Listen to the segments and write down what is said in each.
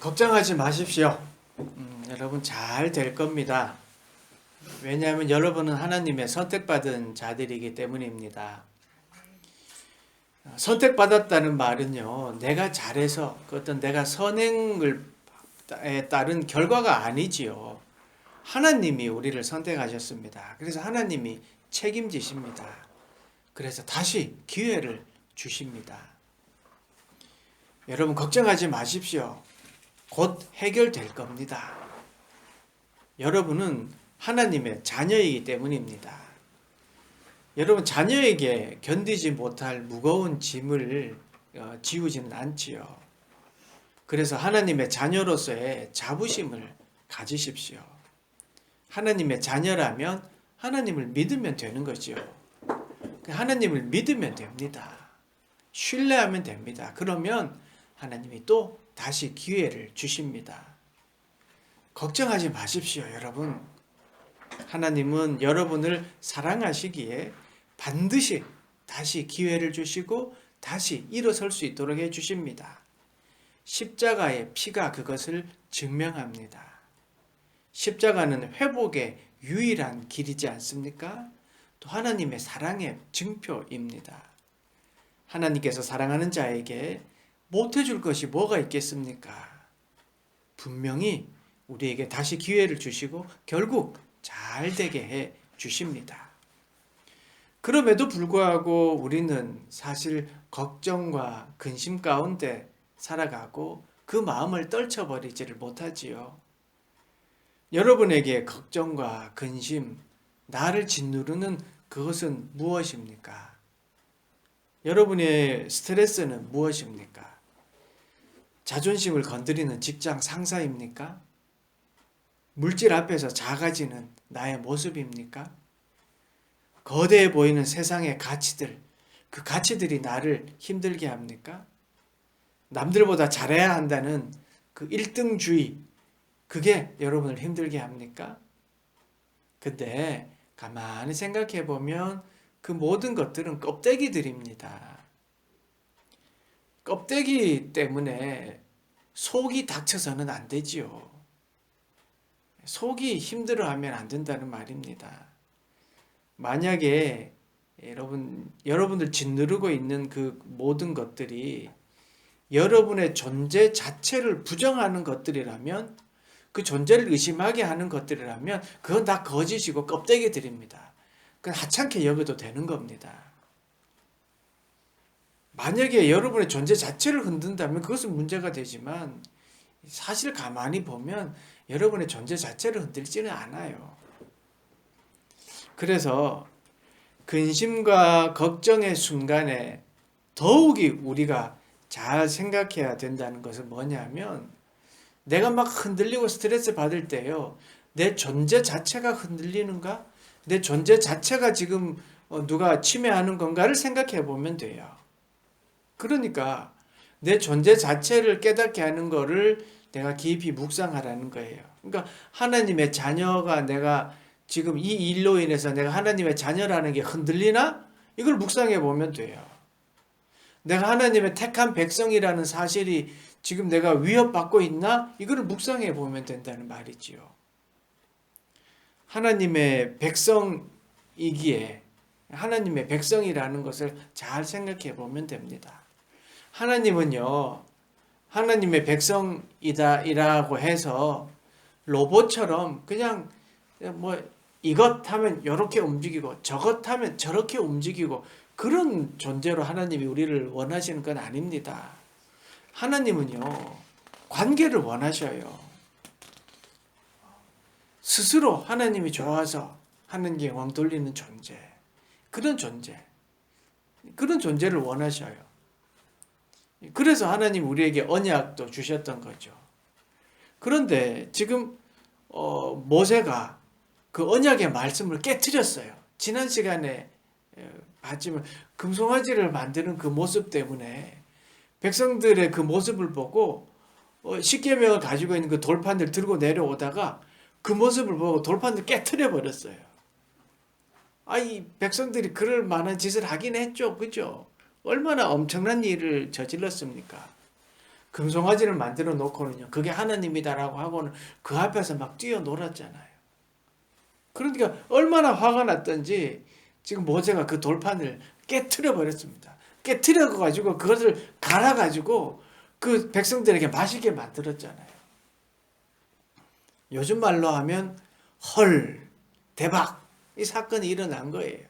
걱정하지 마십시오. 여러분 잘 될 겁니다. 왜냐하면 여러분은 하나님의 선택받은 자들이기 때문입니다. 선택받았다는 말은요, 내가 잘해서 그 어떤 내가 선행을 따른 결과가 아니지요. 하나님이 우리를 선택하셨습니다. 그래서 하나님이 책임지십니다. 그래서 다시 기회를 주십니다. 여러분 걱정하지 마십시오. 곧 해결될 겁니다. 여러분은 하나님의 자녀이기 때문입니다. 여러분 자녀에게 견디지 못할 무거운 짐을 지우지는 않지요. 그래서 하나님의 자녀로서의 자부심을 가지십시오. 하나님의 자녀라면 하나님을 믿으면 되는 거죠. 하나님을 믿으면 됩니다. 신뢰하면 됩니다. 그러면 하나님이 또 다시 기회를 주십니다. 걱정하지 마십시오, 여러분. 하나님은 여러분을 사랑하시기에 반드시 다시 기회를 주시고 다시 일어설 수 있도록 해주십니다. 십자가의 피가 그것을 증명합니다. 십자가는 회복의 유일한 길이지 않습니까? 또 하나님의 사랑의 증표입니다. 하나님께서 사랑하는 자에게 못해줄 것이 뭐가 있겠습니까? 분명히 우리에게 다시 기회를 주시고 결국 잘 되게 해 주십니다. 그럼에도 불구하고 우리는 사실 걱정과 근심 가운데 살아가고 그 마음을 떨쳐버리지를 못하지요. 여러분에게 걱정과 근심, 나를 짓누르는 그것은 무엇입니까? 여러분의 스트레스는 무엇입니까? 자존심을 건드리는 직장 상사입니까? 물질 앞에서 작아지는 나의 모습입니까? 거대해 보이는 세상의 가치들, 그 가치들이 나를 힘들게 합니까? 남들보다 잘해야 한다는 그 1등주의, 그게 여러분을 힘들게 합니까? 근데 가만히 생각해 보면 그 모든 것들은 껍데기들입니다. 껍데기 때문에 속이 닥쳐서는 안 되지요. 속이 힘들어하면 안 된다는 말입니다. 만약에 여러분들 짓누르고 있는 그 모든 것들이 여러분의 존재 자체를 부정하는 것들이라면, 그 존재를 의심하게 하는 것들이라면 그건 다 거짓이고 껍데기들입니다. 그건 하찮게 여겨도 되는 겁니다. 만약에 여러분의 존재 자체를 흔든다면 그것은 문제가 되지만 사실 가만히 보면 여러분의 존재 자체를 흔들지는 않아요. 그래서 근심과 걱정의 순간에 더욱이 우리가 잘 생각해야 된다는 것은 뭐냐면, 내가 막 흔들리고 스트레스 받을 때요, 내 존재 자체가 흔들리는가? 내 존재 자체가 지금 누가 침해하는 건가를 생각해 보면 돼요. 그러니까 내 존재 자체를 깨닫게 하는 거를 내가 깊이 묵상하라는 거예요. 그러니까 하나님의 자녀가, 내가 지금 이 일로 인해서 내가 하나님의 자녀라는 게 흔들리나? 이걸 묵상해 보면 돼요. 내가 하나님의 택한 백성이라는 사실이 지금 내가 위협받고 있나? 이걸 묵상해 보면 된다는 말이지요. 하나님의 백성이기에 하나님의 백성이라는 것을 잘 생각해 보면 됩니다. 하나님은요, 하나님의 백성이다라고 해서 로봇처럼 그냥 뭐 이것 하면 이렇게 움직이고 저것 하면 저렇게 움직이고 그런 존재로 하나님이 우리를 원하시는 건 아닙니다. 하나님은요, 관계를 원하셔요. 스스로 하나님이 좋아서 하나님께 영광 돌리는 존재, 그런 존재를 원하셔요. 그래서 하나님 우리에게 언약도 주셨던 거죠. 그런데 지금 모세가 그 언약의 말씀을 깨트렸어요. 지난 시간에 봤지만 금송아지를 만드는 그 모습 때문에 백성들의 그 모습을 보고 십계명을 가지고 있는 그 돌판을 들고 내려오다가 그 모습을 보고 돌판을 깨트려 버렸어요. 이 백성들이 그럴 만한 짓을 하긴 했죠. 그죠? 얼마나 엄청난 일을 저질렀습니까? 금송아지를 만들어 놓고는요, 그게 하나님이다라고 하고는 그 앞에서 막 뛰어놀았잖아요. 그러니까 얼마나 화가 났던지 지금 모세가 그 돌판을 깨트려 버렸습니다. 깨트려 가지고 그것을 갈아 가지고 그 백성들에게 마시게 만들었잖아요. 요즘 말로 하면 헐, 대박, 이 사건이 일어난 거예요.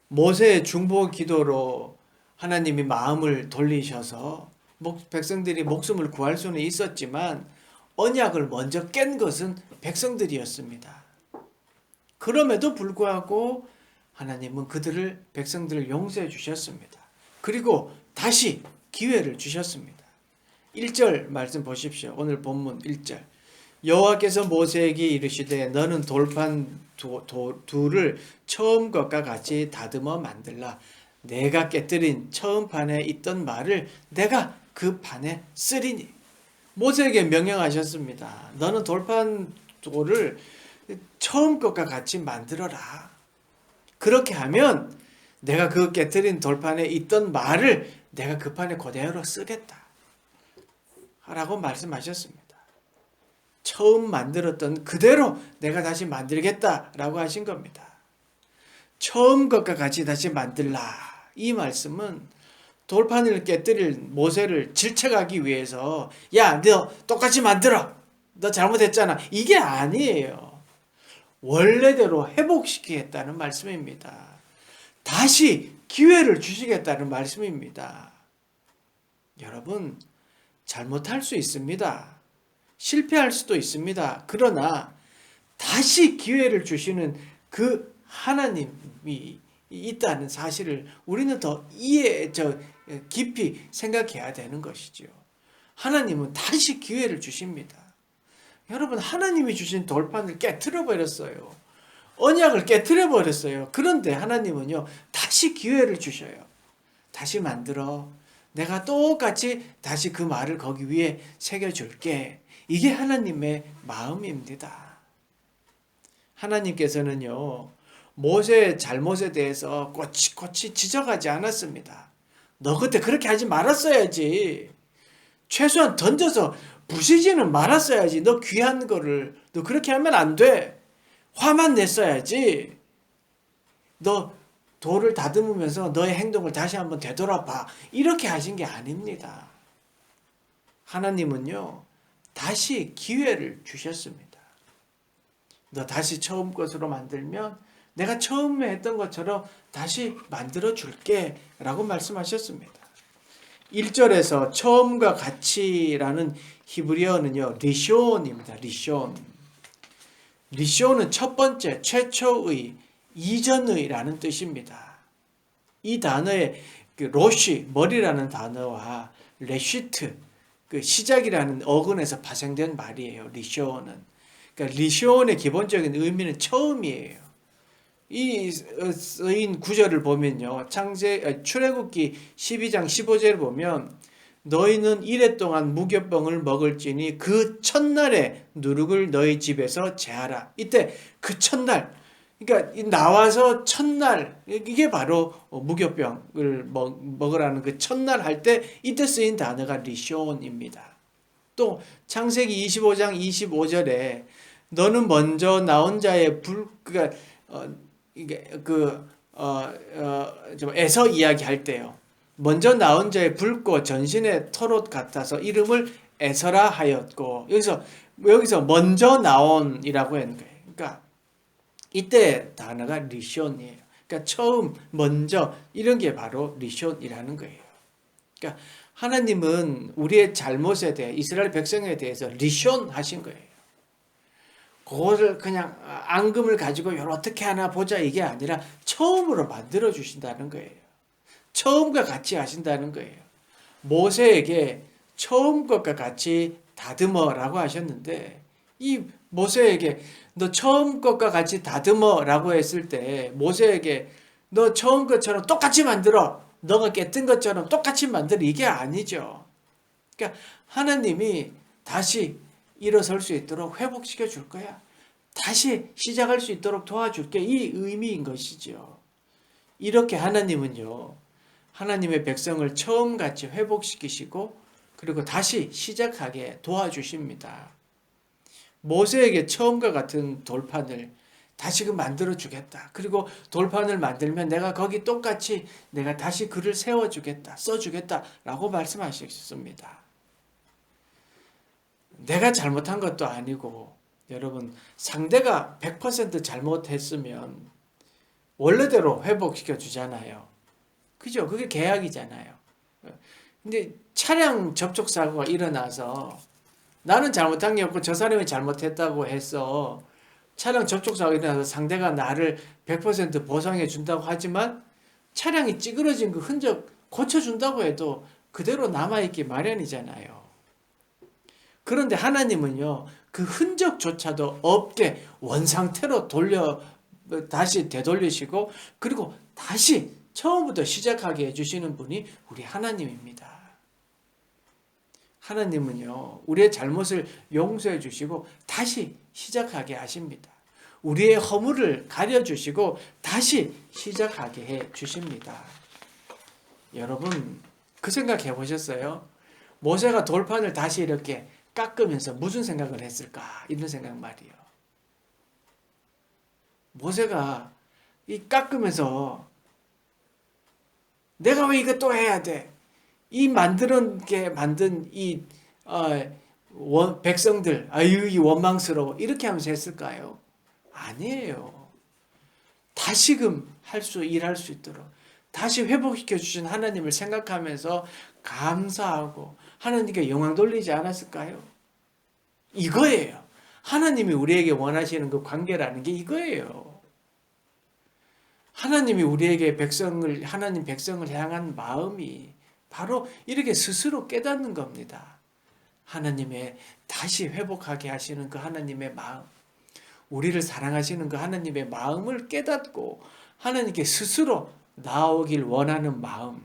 모세의 중보 기도로 하나님이 마음을 돌리셔서 백성들이 목숨을 구할 수는 있었지만 언약을 먼저 깬 것은 백성들이었습니다. 그럼에도 불구하고 하나님은 백성들을 용서해 주셨습니다. 그리고 다시 기회를 주셨습니다. 1절 말씀 보십시오. 오늘 본문 1절. 여호와께서 모세에게 이르시되 너는 돌판 둘을 처음 것과 같이 다듬어 만들라. 내가 깨뜨린 처음 판에 있던 말을 내가 그 판에 쓰리니. 모세에게 명령하셨습니다. 너는 돌판 돌을 처음 것과 같이 만들어라. 그렇게 하면 내가 그 깨뜨린 돌판에 있던 말을 내가 그 판에 그대로 쓰겠다 라고 말씀하셨습니다. 처음 만들었던 그대로 내가 다시 만들겠다라고 하신 겁니다. 처음 것과 같이 다시 만들라. 이 말씀은 돌판을 깨뜨릴 모세를 질책하기 위해서 야, 너 똑같이 만들어. 너 잘못했잖아. 이게 아니에요. 원래대로 회복시키겠다는 말씀입니다. 다시 기회를 주시겠다는 말씀입니다. 여러분, 잘못할 수 있습니다. 실패할 수도 있습니다. 그러나 다시 기회를 주시는 그 하나님이 있다는 사실을 우리는 더 깊이 생각해야 되는 것이죠. 하나님은 다시 기회를 주십니다. 여러분, 하나님이 주신 돌판을 깨트려 버렸어요. 언약을 깨트려 버렸어요. 그런데 하나님은요, 다시 기회를 주셔요. 다시 만들어. 내가 똑같이 다시 그 말을 거기 위에 새겨줄게. 이게 하나님의 마음입니다. 하나님께서는요, 모세의 잘못에 대해서 꼬치꼬치 지적하지 않았습니다. 너 그때 그렇게 하지 말았어야지. 최소한 던져서 부시지는 말았어야지. 너 귀한 거를 너 그렇게 하면 안 돼. 화만 냈어야지. 너 돌을 다듬으면서 너의 행동을 다시 한번 되돌아봐. 이렇게 하신 게 아닙니다. 하나님은요, 다시 기회를 주셨습니다. 너 다시 처음 것으로 만들면 내가 처음에 했던 것처럼 다시 만들어 줄게 라고 말씀하셨습니다. 1절에서 처음과 같이라는 히브리어는요, 리숀입니다. 리숀은 첫 번째, 최초의, 이전의라는 뜻입니다. 이 단어의 로시, 머리라는 단어와 레시트, 그 시작이라는 어근에서 파생된 말이에요. 리숀은. 그러니까 리숀의 기본적인 의미는 처음이에요. 이 쓰인 구절을 보면요, 출애굽기 12장 15절을 보면 너희는 이레 동안 무교병을 먹을지니 그 첫날에 누룩을 너희 집에서 제하라. 이때 그 첫날, 그러니까 나와서 첫날, 이게 바로 무교병을 먹으라는 그 첫날 할 때 이때 쓰인 단어가 리숀입니다. 또 창세기 25장 25절에 너는 먼저 나온 자의 그러니까 에서 이야기할 때요. 먼저 나온 자의 붉고 전신의 털옷 같아서 이름을 에서라 하였고, 여기서 먼저 나온이라고 하는 거예요. 그러니까 이때 단어가 리숀이에요. 그러니까 처음, 먼저 이런 게 바로 리숀이라는 거예요. 그러니까 하나님은 우리의 잘못에 대해 이스라엘 백성에 대해서 리숀 하신 거예요. 그거를 그냥 앙금을 가지고 어떻게 하나 보자 이게 아니라 처음으로 만들어 주신다는 거예요. 처음과 같이 하신다는 거예요. 모세에게 처음 것과 같이 다듬어라고 하셨는데, 이 모세에게 너 처음 것과 같이 다듬어라고 했을 때 모세에게 너 처음 것처럼 똑같이 만들어, 너가 깨뜬 것처럼 똑같이 만들어, 이게 아니죠. 그러니까 하나님이 다시 일어설 수 있도록 회복시켜 줄 거야. 다시 시작할 수 있도록 도와줄게. 이 의미인 것이죠. 이렇게 하나님은요, 하나님의 백성을 처음같이 회복시키시고 그리고 다시 시작하게 도와주십니다. 모세에게 처음과 같은 돌판을 다시금 만들어 주겠다. 그리고 돌판을 만들면 내가 거기 똑같이 내가 다시 글을 세워주겠다. 써주겠다. 라고 말씀하셨습니다. 내가 잘못한 것도 아니고 여러분 상대가 100% 잘못했으면 원래대로 회복시켜 주잖아요. 그죠? 그게 계약이잖아요. 근데 차량 접촉 사고가 일어나서 나는 잘못한 게 없고 저 사람이 잘못했다고 해서 차량 접촉 사고가 일어나서 상대가 나를 100% 보상해 준다고 하지만 차량이 찌그러진 그 흔적 고쳐준다고 해도 그대로 남아있기 마련이잖아요. 그런데 하나님은요, 그 흔적조차도 없게 원상태로 다시 되돌리시고, 그리고 다시 처음부터 시작하게 해주시는 분이 우리 하나님입니다. 하나님은요, 우리의 잘못을 용서해 주시고, 다시 시작하게 하십니다. 우리의 허물을 가려주시고, 다시 시작하게 해 주십니다. 여러분, 그 생각 해보셨어요? 모세가 돌판을 다시 이렇게 깎으면서 무슨 생각을 했을까? 이런 생각 말이에요. 모세가 이 깎으면서 내가 왜 이거 또 해야 돼? 이 만든 이 백성들 아유 이 원망스러워 이렇게 하면서 했을까요? 아니에요. 다시금 일할 수 있도록 다시 회복시켜 주신 하나님을 생각하면서 감사하고 하나님께 영광 돌리지 않았을까요? 이거예요. 하나님이 우리에게 원하시는 그 관계라는 게 이거예요. 하나님이 우리에게 하나님 백성을 향한 마음이 바로 이렇게 스스로 깨닫는 겁니다. 하나님의 다시 회복하게 하시는 그 하나님의 마음, 우리를 사랑하시는 그 하나님의 마음을 깨닫고 하나님께 스스로 나오길 원하는 마음,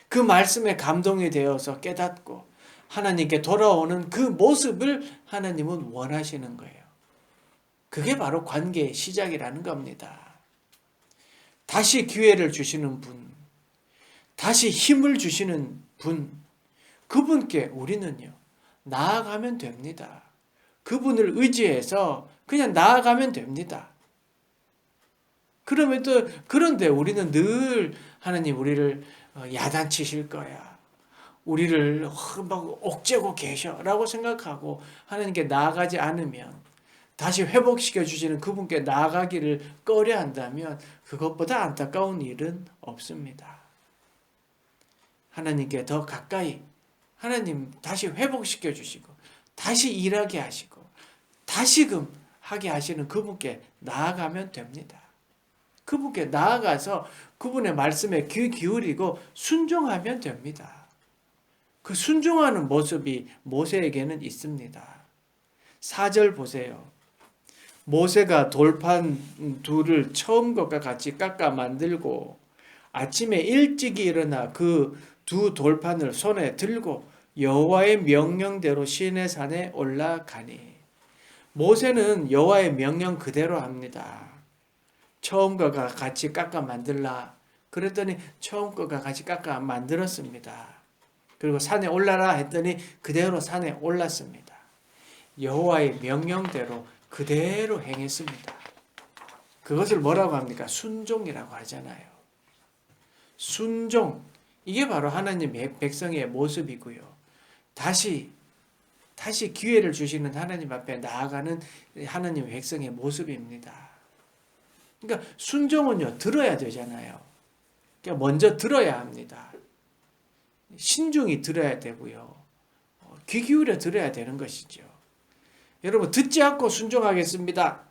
그 말씀에 감동이 되어서 깨닫고 하나님께 돌아오는 그 모습을 하나님은 원하시는 거예요. 그게 바로 관계의 시작이라는 겁니다. 다시 기회를 주시는 분, 다시 힘을 주시는 분, 그분께 우리는요, 나아가면 됩니다. 그분을 의지해서 그냥 나아가면 됩니다. 그런데 우리는 늘 하나님 우리를 야단치실 거야. 우리를 막 옥죄고 계셔라고 생각하고 하나님께 나아가지 않으면 다시 회복시켜 주시는 그분께 나아가기를 꺼려 한다면 그것보다 안타까운 일은 없습니다. 하나님께 더 가까이 하나님 다시 회복시켜 주시고 다시 일하게 하시고 다시금 하게 하시는 그분께 나아가면 됩니다. 그분께 나아가서 그분의 말씀에 귀 기울이고 순종하면 됩니다. 그 순종하는 모습이 모세에게는 있습니다. 4절 보세요. 모세가 돌판 둘을 처음 것과 같이 깎아 만들고 아침에 일찍이 일어나 그 두 돌판을 손에 들고 여호와의 명령대로 시내산에 올라가니. 모세는 여호와의 명령 그대로 합니다. 처음 것과 같이 깎아 만들라. 그랬더니 처음 것과 같이 깎아 만들었습니다. 그리고 산에 올라라 했더니 그대로 산에 올랐습니다. 여호와의 명령대로 그대로 행했습니다. 그것을 뭐라고 합니까? 순종이라고 하잖아요. 순종. 이게 바로 하나님의 백성의 모습이고요. 다시 기회를 주시는 하나님 앞에 나아가는 하나님의 백성의 모습입니다. 그러니까 순종은요, 들어야 되잖아요. 그러니까 먼저 들어야 합니다. 신중히 들어야 되고요. 귀 기울여 들어야 되는 것이죠. 여러분, 듣지 않고 순종하겠습니다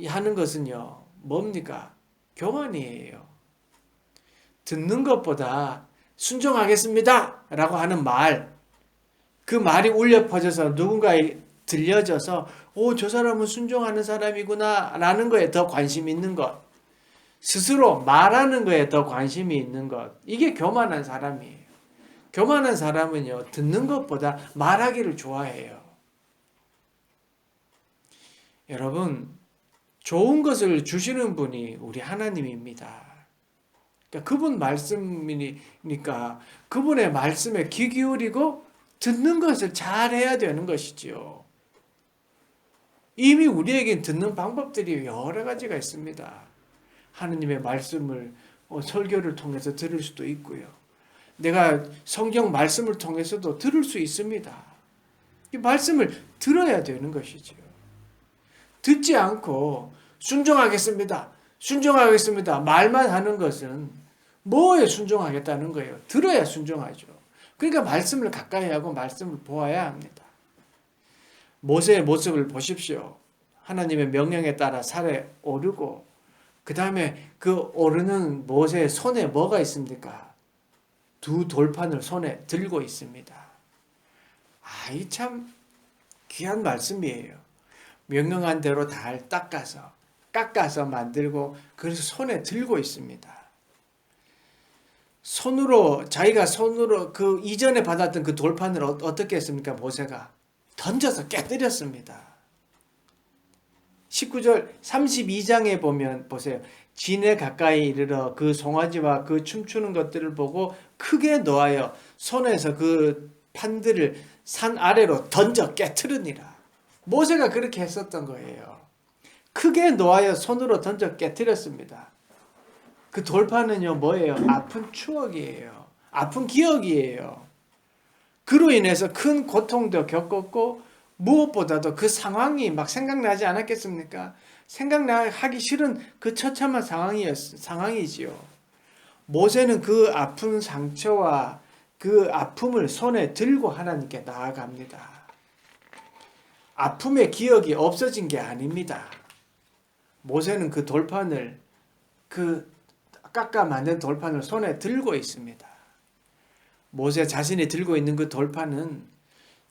하는 것은요, 뭡니까? 교만이에요. 듣는 것보다 순종하겠습니다 라고 하는 그 말이 울려 퍼져서 누군가에 들려져서 저 사람은 순종하는 사람이구나 라는 거에 더 관심이 있는 것, 스스로 말하는 거에 더 관심이 있는 것, 이게 교만한 사람이에요. 교만한 사람은요, 듣는 것보다 말하기를 좋아해요. 여러분, 좋은 것을 주시는 분이 우리 하나님입니다. 그러니까 그분 말씀이니까 그분의 말씀에 귀 기울이고 듣는 것을 잘해야 되는 것이지요. 이미 우리에겐 듣는 방법들이 여러 가지가 있습니다. 하느님의 말씀을 설교를 통해서 들을 수도 있고요. 내가 성경 말씀을 통해서도 들을 수 있습니다. 이 말씀을 들어야 되는 것이지요. 듣지 않고 순종하겠습니다. 순종하겠습니다. 말만 하는 것은 뭐에 순종하겠다는 거예요. 들어야 순종하죠. 그러니까 말씀을 가까이 하고 말씀을 보아야 합니다. 모세의 모습을 보십시오. 하나님의 명령에 따라 산에 오르고 그 다음에 그 오르는 모세의 손에 뭐가 있습니까? 두 돌판을 손에 들고 있습니다. 이 참 귀한 말씀이에요. 명령한 대로 잘 깎아서 만들고 그래서 손에 들고 있습니다. 자기가 손으로 그 이전에 받았던 그 돌판을 어떻게 했습니까? 모세가 던져서 깨뜨렸습니다. 19절 32장에 보면 보세요. 진에 가까이 이르러 그 송아지와 그 춤추는 것들을 보고 크게 노하여 손에서 그 판들을 산 아래로 던져 깨트르니라. 모세가 그렇게 했었던 거예요. 크게 노하여 손으로 던져 깨트렸습니다. 그 돌판은요 뭐예요? 아픈 추억이에요. 아픈 기억이에요. 그로 인해서 큰 고통도 겪었고 무엇보다도 그 상황이 막 생각나지 않았겠습니까? 생각나기 싫은 그 처참한 상황이지요. 모세는 그 아픈 상처와 그 아픔을 손에 들고 하나님께 나아갑니다. 아픔의 기억이 없어진 게 아닙니다. 모세는 그 돌판을 깎아 만든 돌판을 손에 들고 있습니다. 모세 자신이 들고 있는 그 돌판은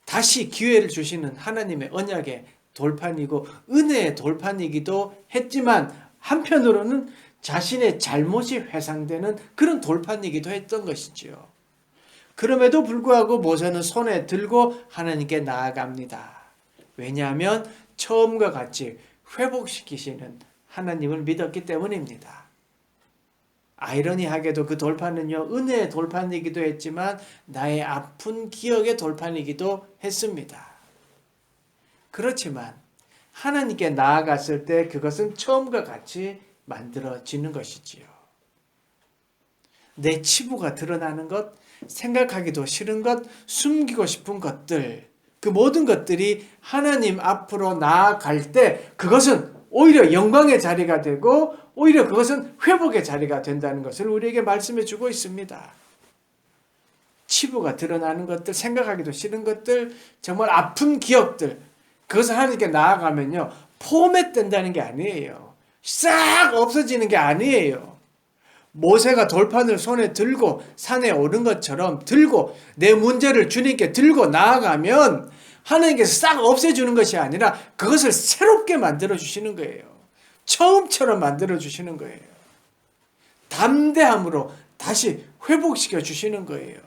다시 기회를 주시는 하나님의 언약의 돌판이고 은혜의 돌판이기도 했지만 한편으로는 자신의 잘못이 회상되는 그런 돌판이기도 했던 것이지요. 그럼에도 불구하고 모세는 손에 들고 하나님께 나아갑니다. 왜냐하면 처음과 같이 회복시키시는 하나님을 믿었기 때문입니다. 아이러니하게도 그 돌판은요 은혜의 돌판이기도 했지만 나의 아픈 기억의 돌판이기도 했습니다. 그렇지만 하나님께 나아갔을 때 그것은 처음과 같이 만들어지는 것이지요. 내 치부가 드러나는 것, 생각하기도 싫은 것, 숨기고 싶은 것들, 그 모든 것들이 하나님 앞으로 나아갈 때 그것은 오히려 영광의 자리가 되고 오히려 그것은 회복의 자리가 된다는 것을 우리에게 말씀해 주고 있습니다. 치부가 드러나는 것들, 생각하기도 싫은 것들, 정말 아픈 기억들, 그것을 하나님께 나아가면요 포맷된다는 게 아니에요. 싹 없어지는 게 아니에요. 모세가 돌판을 손에 들고 산에 오른 것처럼 들고 내 문제를 주님께 들고 나아가면 하나님께서 싹 없애주는 것이 아니라 그것을 새롭게 만들어 주시는 거예요. 처음처럼 만들어 주시는 거예요. 담대함으로 다시 회복시켜 주시는 거예요.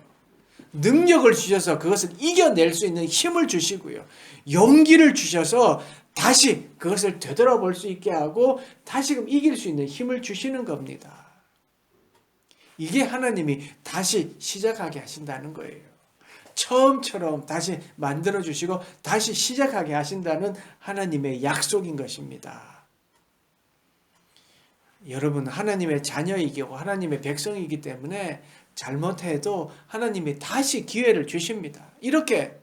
능력을 주셔서 그것을 이겨낼 수 있는 힘을 주시고요. 용기를 주셔서 다시 그것을 되돌아볼 수 있게 하고 다시금 이길 수 있는 힘을 주시는 겁니다. 이게 하나님이 다시 시작하게 하신다는 거예요. 처음처럼 다시 만들어주시고 다시 시작하게 하신다는 하나님의 약속인 것입니다. 여러분 하나님의 자녀이고 하나님의 백성이기 때문에 잘못해도 하나님이 다시 기회를 주십니다. 이렇게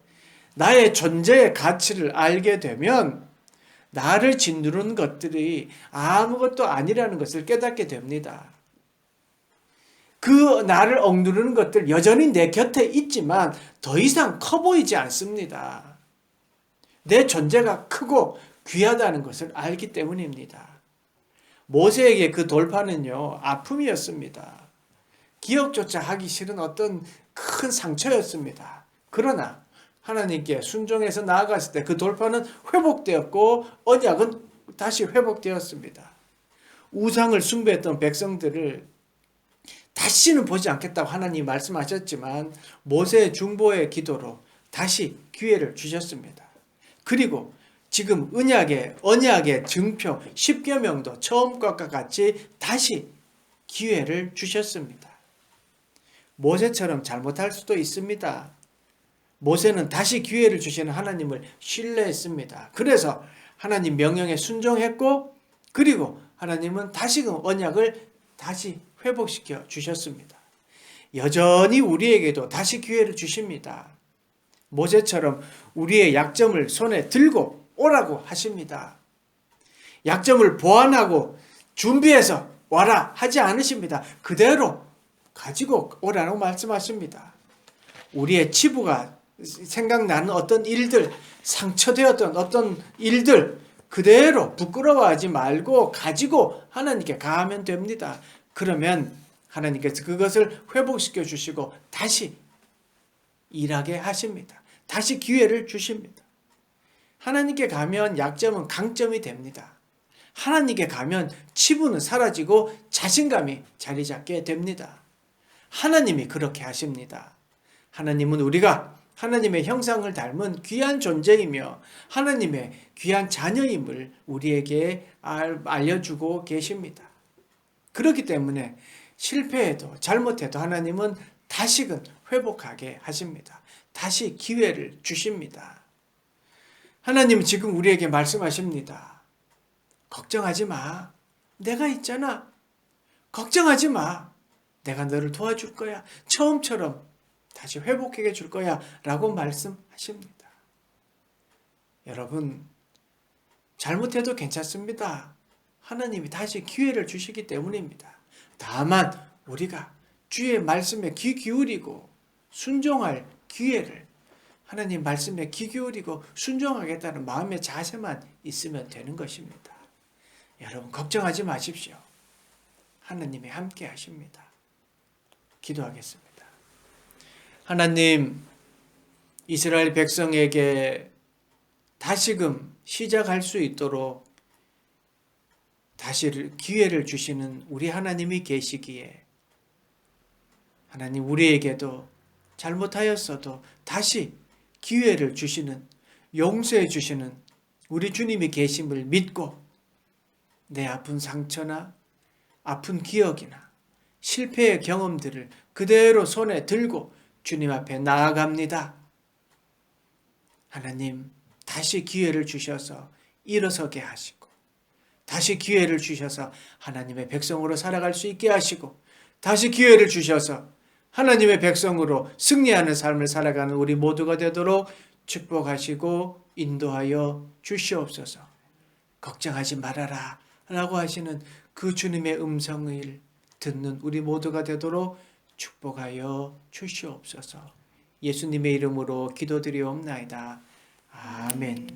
나의 존재의 가치를 알게 되면 나를 짓누르는 것들이 아무것도 아니라는 것을 깨닫게 됩니다. 그 나를 억누르는 것들 여전히 내 곁에 있지만 더 이상 커 보이지 않습니다. 내 존재가 크고 귀하다는 것을 알기 때문입니다. 모세에게 그 돌판은요 아픔이었습니다. 기억조차 하기 싫은 어떤 큰 상처였습니다. 그러나 하나님께 순종해서 나아갔을 때 그 돌판은 회복되었고 언약은 다시 회복되었습니다. 우상을 숭배했던 백성들을 다시는 보지 않겠다고 하나님이 말씀하셨지만 모세의 중보의 기도로 다시 기회를 주셨습니다. 그리고 지금 언약의 증표 10계명도 처음 것과 같이 다시 기회를 주셨습니다. 모세처럼 잘못할 수도 있습니다. 모세는 다시 기회를 주시는 하나님을 신뢰했습니다. 그래서 하나님 명령에 순종했고, 그리고 하나님은 다시금 언약을 다시 회복시켜 주셨습니다. 여전히 우리에게도 다시 기회를 주십니다. 모세처럼 우리의 약점을 손에 들고 오라고 하십니다. 약점을 보완하고 준비해서 와라 하지 않으십니다. 그대로 가지고 오라고 말씀하십니다. 우리의 치부가 생각나는 어떤 일들, 상처되었던 어떤 일들 그대로 부끄러워하지 말고 가지고 하나님께 가면 됩니다. 그러면 하나님께서 그것을 회복시켜 주시고 다시 일하게 하십니다. 다시 기회를 주십니다. 하나님께 가면 약점은 강점이 됩니다. 하나님께 가면 치부는 사라지고 자신감이 자리 잡게 됩니다. 하나님이 그렇게 하십니다. 하나님은 우리가 하나님의 형상을 닮은 귀한 존재이며 하나님의 귀한 자녀임을 우리에게 알려주고 계십니다. 그렇기 때문에 실패해도 잘못해도 하나님은 다시금 회복하게 하십니다. 다시 기회를 주십니다. 하나님은 지금 우리에게 말씀하십니다. 걱정하지 마. 내가 있잖아. 걱정하지 마. 내가 너를 도와줄 거야. 처음처럼 다시 회복하게 줄 거야. 라고 말씀하십니다. 여러분, 잘못해도 괜찮습니다. 하나님이 다시 기회를 주시기 때문입니다. 다만 우리가 주의 말씀에 귀 기울이고 순종할 기회를 하나님 말씀에 귀 기울이고 순종하겠다는 마음의 자세만 있으면 되는 것입니다. 여러분 걱정하지 마십시오. 하나님이 함께 하십니다. 기도하겠습니다. 하나님, 이스라엘 백성에게 다시금 시작할 수 있도록 다시 기회를 주시는 우리 하나님이 계시기에 하나님 우리에게도 잘못하였어도 다시 기회를 주시는, 용서해 주시는 우리 주님이 계심을 믿고 내 아픈 상처나 아픈 기억이나 실패의 경험들을 그대로 손에 들고 주님 앞에 나아갑니다. 하나님 다시 기회를 주셔서 일어서게 하시고 다시 기회를 주셔서 하나님의 백성으로 살아갈 수 있게 하시고 다시 기회를 주셔서 하나님의 백성으로 승리하는 삶을 살아가는 우리 모두가 되도록 축복하시고 인도하여 주시옵소서. 걱정하지 말아라 라고 하시는 그 주님의 음성을 듣는 우리 모두가 되도록 축복하여 주시옵소서. 예수님의 이름으로 기도드리옵나이다. 아멘.